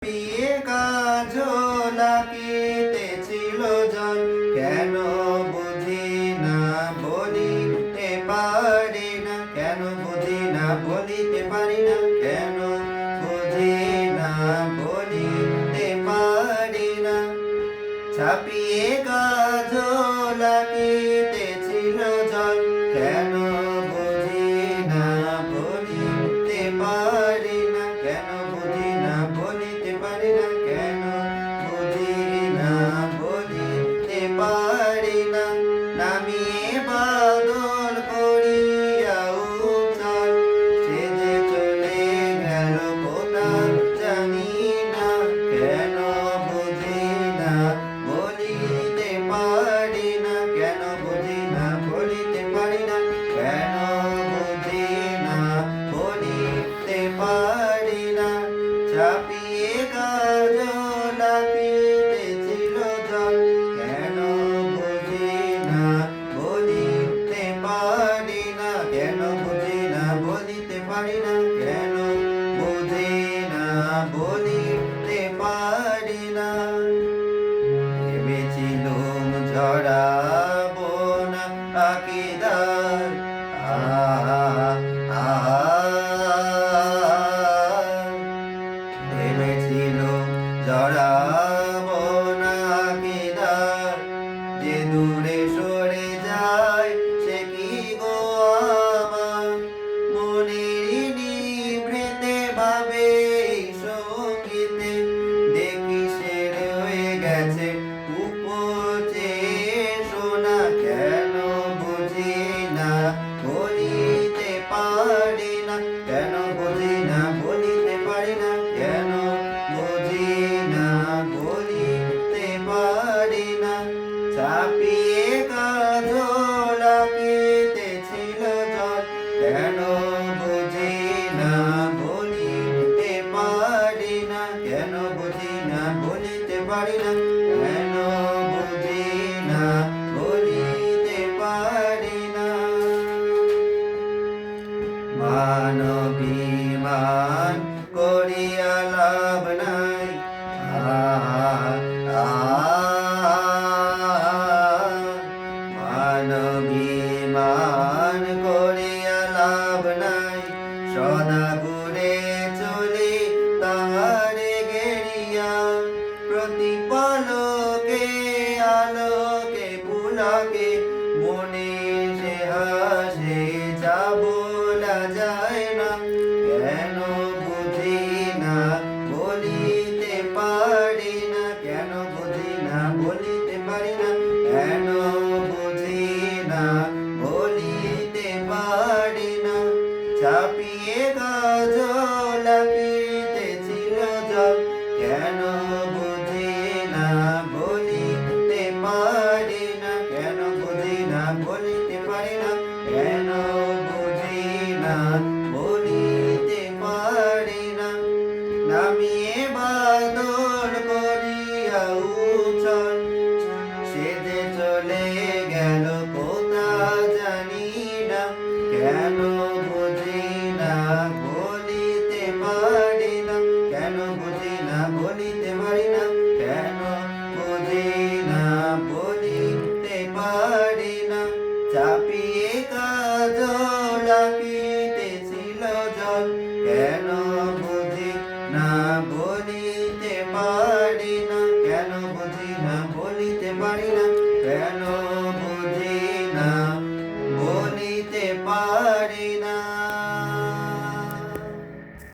পিয়ে কাজলাকিতেছিল জল, কেন বুঝি না বলিতে পারি না, কেন বুঝি না বলিতে পারি না, কেন বুঝি না বলিতে পারি না। ছাপিয়ে কাজলাকিতেছিল জল, কেন বুঝি না বলিতে পারি না, কেন বুঝি না বলিতে পারি না, কেন বুঝি না বলিতে পারি না। নামিয়ে বাদল করিয়া উচ্ছল, সে যে চলে গেল কোথায় জানি না, কেন বুঝি না বলিতে পারি না, কেন বুঝি না বলিতে পারি না, কেন বুঝি না বলিতে পারি না। ছাপিয়ে কাজলাকিতেছিল জল, কেন বুঝি না বলিতে পারি না, কেন বুঝি না বলিতে পারি না, কেন বুঝি না বলিতে পারি না। ভেবেছিলুম ঝরাবো না আকিদার, ভেবেছিলুম ঝরাবো না আকিদার, যে দূরে সরে যায় সে কি গো আমার, মনেরই নিভৃতে ভাবে সঙ্গীতে, দেখি সে রয়ে গেছে উপচে সোনা, কেন বুঝি না বলিতে পারি না, কেন বুঝি না বলিতে পারি না, কেন বুঝি না বলিতে পারি না। ছাপিয়ে কাজলাকিতেছিল জল, কেন বুঝি না বলিতে পারি না, কেন বুঝি না বলিতে পারি না, কেন বুঝি না বলিতে পারি না। মানবিমান করিয়া লাভ নাই, মানবিমান করিয়া লাভ নাই, সদা ঘুরে চলি তাহারে ঘেরিয়া, প্রতি পলকে আলোকে পুলকে মনে সে হাসে, যা বলা যায় না, কেন বুঝি না বলিতে পারি না, কেন বুঝি না বলিতে পারি না, কেন বুঝি না বলিতে পারি না। ছাপিয়ে কাজলাকিতেছিল জল, কেন বুঝি না বলিতে পারি না, কেন বুঝি না বলিতে পারি না, কেন বুঝি না বলিতে পারি না। নামিয়ে বাদল করিয়া উচ্ছল, সে যে চলে গেল কোথায় জানি না, কেন বুঝি না বলিতে পারি না, কেন বুঝি না বলিতে পারি না, কেন বুঝি না বলিতে পারি না। ছাপিয়ে কাজলাকিতেছিল জল, কেন বুঝি না বলিতে পারি না, কেন বুঝি না বলিতে পারি না, কেন বুঝি না বলিতে পারি না।